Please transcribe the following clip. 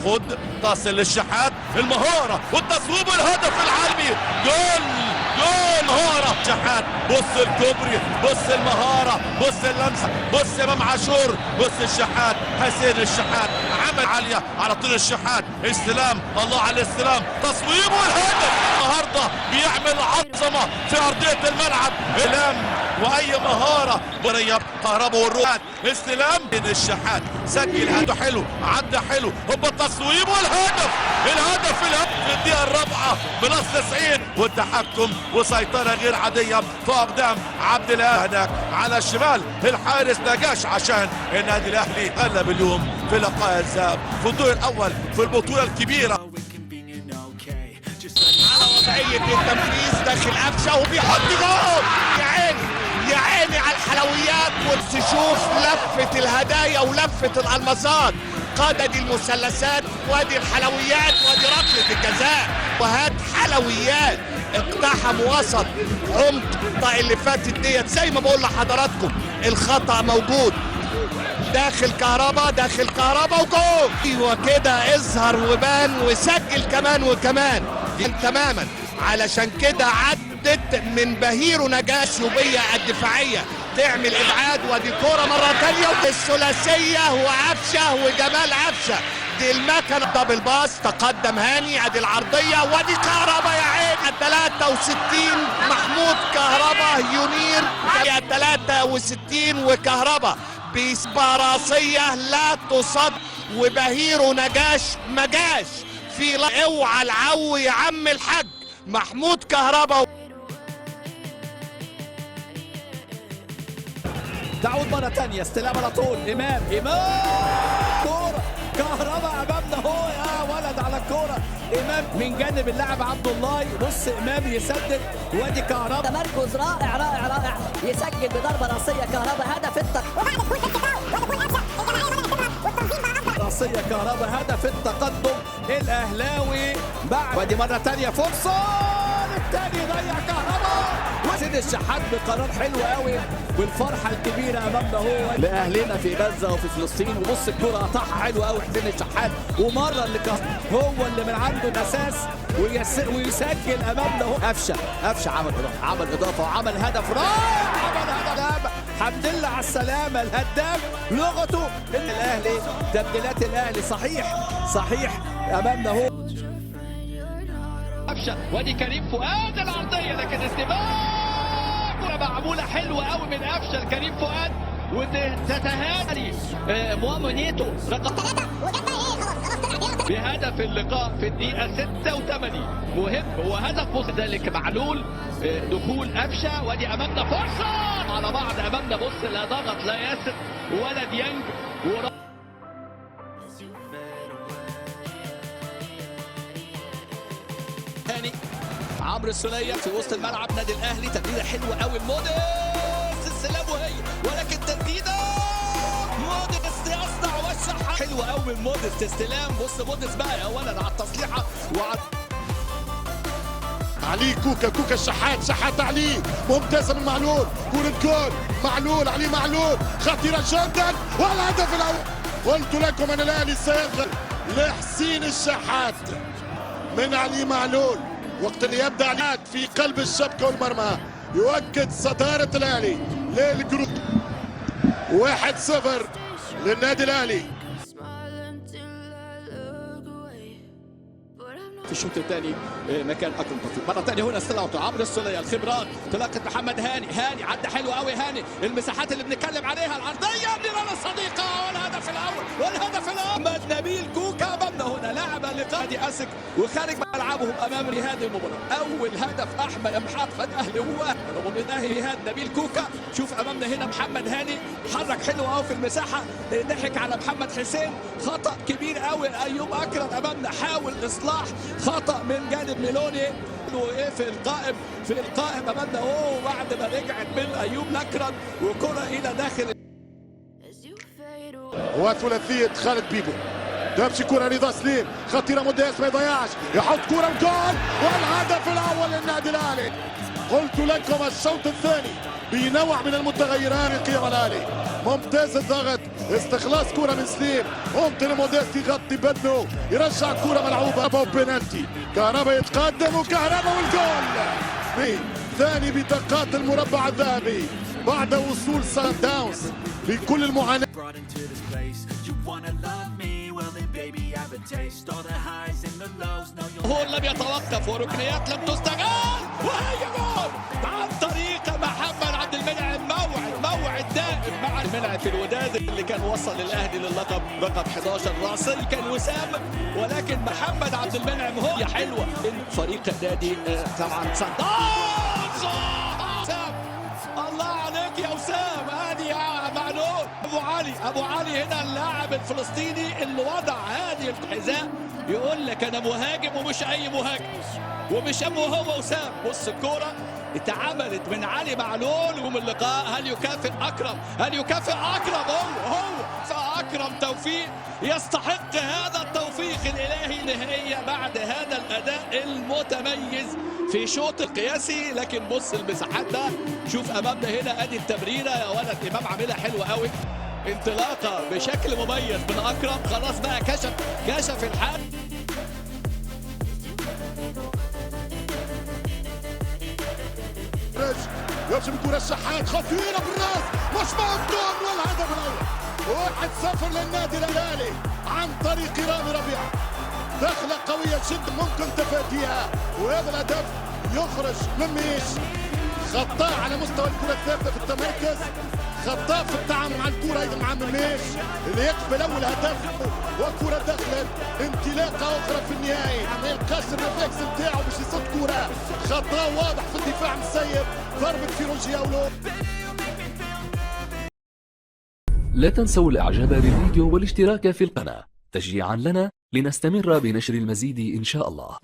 خد تصل للشحات، المهارة والتصويب والهدف العالمي. جول جول مهارة شحات، بص الكوبري، بص المهارة، بص اللمسة، بص امام عاشور، بص الشحات، حسين الشحات عمل عالية على طول الشحات، استلام، الله على الاستلام، تصويب والهدف. النهارده بيعمل عظمة في أرضية الملعب، إلام واي مهاره بريب كهربا والروح، استلام من الشحات، سجل هدف حلو، عدى حلو، هوبا التصويب والهدف. الهدف في الدقيقه الرابعه بلس 90، والتحكم وسيطره غير عاديه في اقدام عبد الاله. هناك على الشمال الحارس نجاش عشان النادي الاهلي غلب اليوم في لقاء الذهاب في الدور الاول في البطوله الكبيره. على وضعيه التنفيذ داخل قفشه وبيحط جول. يا عيني يا عيني على الحلويات، وتشوف لفه الهدايا ولفه الالمازات، قادة المثلثات، وادي الحلويات، وادي ركله الجزاء، وهات حلويات اقتحم وسط عمق اللي فاتت ديت. زي ما بقول لحضراتكم الخطأ موجود، داخل كهربا، داخل كهربا وجول. ايوه كده، اظهر وبان وسجل كمان وكمان تماما. علشان كده عدت من بهير ونجاش وبية الدفاعية تعمل ابعاد، ودي كرة مرة تانية الثلاثية وعفشة وجمال عفشة، دي المكنة دبل باس. تقدم هاني، ادي العرضية، ودي كهربا يا عين 63 محمود كهربا ينير 63 وكهربا بسباراسية لا تصد، وبهير ونجاش مجاش في اوعى العو يا عم الحاج محمود كهربا. تعود مرة تانية، استلام على طول، إمام كورة كهربا أمامنا هو يا ولد على الكورة. إمام من جانب اللاعب عبد الله، بص إمام يسدد، وادي كهربا تمركز رائع رائع رائع، يسجل بضربة راسية كهربا هدف راسية كهربا هدف التقدم الأهلاوي. بعد وادي مرة تانية فرصة، التاني ضيع كهربا، وسيد الشحات بقرار حلو قوي، والفرحة الكبيرة أمامنا هو لأهلنا في غزة وفي فلسطين. وبص الكرة قطعها حلو قوي حسين الشحات، ومرة اللي هو اللي من عنده الأساس ويسجل أمامنا هو. قفشة عمل إضافة وعمل هدف رائع، عمل هدف. الحمد لله على السلامة الهداف، لغته إن الأهلي تبديلات الأهلي صحيح أمامنا هو. قفشة، وادي كريم فؤاد العرضية، لكن استباق كرة معمولة حلوة قوي من قفشة لكريم فؤاد، وتتهادي موامونيتو رقم 3 بهدف اللقاء في الدقيقة 86. مهم وهدف ذلك معلول، دخول قفشة، وادي أمامنا فرصة على بعض أمامنا. بص لا ضغط لا ياسر ولا ديانج ثاني عمرو السولية في وسط الملعب نادي الاهلي، تمريره حلوه قوي موديس، السلام وهي، ولكن تسديده موديس يصنع والشحات حلوه قوي من موديس، استلام. بص موديس بقى يا ولد على التصليحه عليه كوكا شحات عليه ممتازه من معلول، كورة جول معلول عليه، معلول خطيره جدا، والهدف الاول. قلت لكم ان الاهلي سيظهر لحسين الشحات من علي معلول، وقت اللي يبدا في قلب الشبكه والمرمى، يؤكد صداره الاهلي للجروب. 1-0 للنادي الاهلي. في الشوط الثاني مكان اكرم توفيق. مره ثانيه هنا استلعت عمرو السوليه، الخبرات تلقت محمد هاني عدى حلو قوي هاني، المساحات اللي بنتكلم عليها، العرضيه بنيران الصديقه، والهدف الاول محمد نبيل كوكا امامنا هنا، لاعب اللقاء دي اسك وخارج ملعبهم امام هذه المباراه. اول هدف محمد اهلي هو وبنهي هاد نبيل كوكا. شوف امامنا هنا محمد هاني حرك حلو قوي في المساحه، ضحك على محمد حسين، خطا كبير قوي ايوب اكرم امامنا، حاول اصلاح خطأ من جانب ميلوني، وايه في القائم امامنا اهو، بعد ما رجعت من ايوب اكرم وكرة الى داخل. وثلاثية خالد بيبو، تمشي كرة رضا سليم خطيرة، مداس ما يضيعش، يحط كرة وجول، والهدف الاول للنادي الاهلي. قلت لكم الشوط الثاني بنوع من المتغيرات. قيم الالي ممتاز الضغط، استخلاص كرة من سليم، ممكن موديست يغطي بدنه، يرجع كرة ملعوبة بينالتي. كهربا يتقدم وكهربا والجول ثاني بطاقات المربع الذهبي بعد وصول سان داونز بكل المعاناة. هو لم يتوقف وركنيات لم تستغل وهي جول عن طريق محمد عبد المنعم. موعد دائم مع المنعم في الوداد اللي كان وصل للاهلي للقب رقم 11 راسل كان وسام، ولكن محمد عبد المنعم هو حلوه من فريق نادي طبعا سان داونز. الله عليك يا وسام، هذه يا معلول. ابو علي هنا اللاعب الفلسطيني اللي وضع هذه الحذاء يقول لك انا مهاجم ومش اي مهاجم ومش هو وسام. بص الكوره اتعملت من علي معلول ومن اللقاء. هل يكافئ اكرم؟ هو فاكرم توفيق يستحق هذا التوفيق الالهي نهائيا بعد هذا الاداء المتميز في شوط القياسي. لكن بص المساحات ده، شوف امامنا هنا ادي التمريره يا ولد، امام عاملها حلوه قوي، انطلاقه بشكل مميز من اكرم. خلاص بقى كشف الحال. يرسم كرة الشحات خطيرة بالراس، مش مقدور والهدف الأول. 1-0 للنادي الهلالي عن طريق رامي ربيعة. دخلة قوية جدا ممكن تفاديها، وهذا الهدف يخرج من ميش. خطاء على مستوى الكرة الثابتة في التمركز، خطاء في التعامل مع الكرة أيضا مع ميش اللي يقبل أول هدف وكرة دخلت. انطلاقة أخرى في النهاية، ما يلقاش الريفلكس نتاعو باش يصد كرة. خطاء واضح في الدفاع من السيد، ضربة فيروجي أولو. لا تنسوا الاعجاب بالفيديو والاشتراك في القناة تشجيعا لنا لنستمر بنشر المزيد إن شاء الله.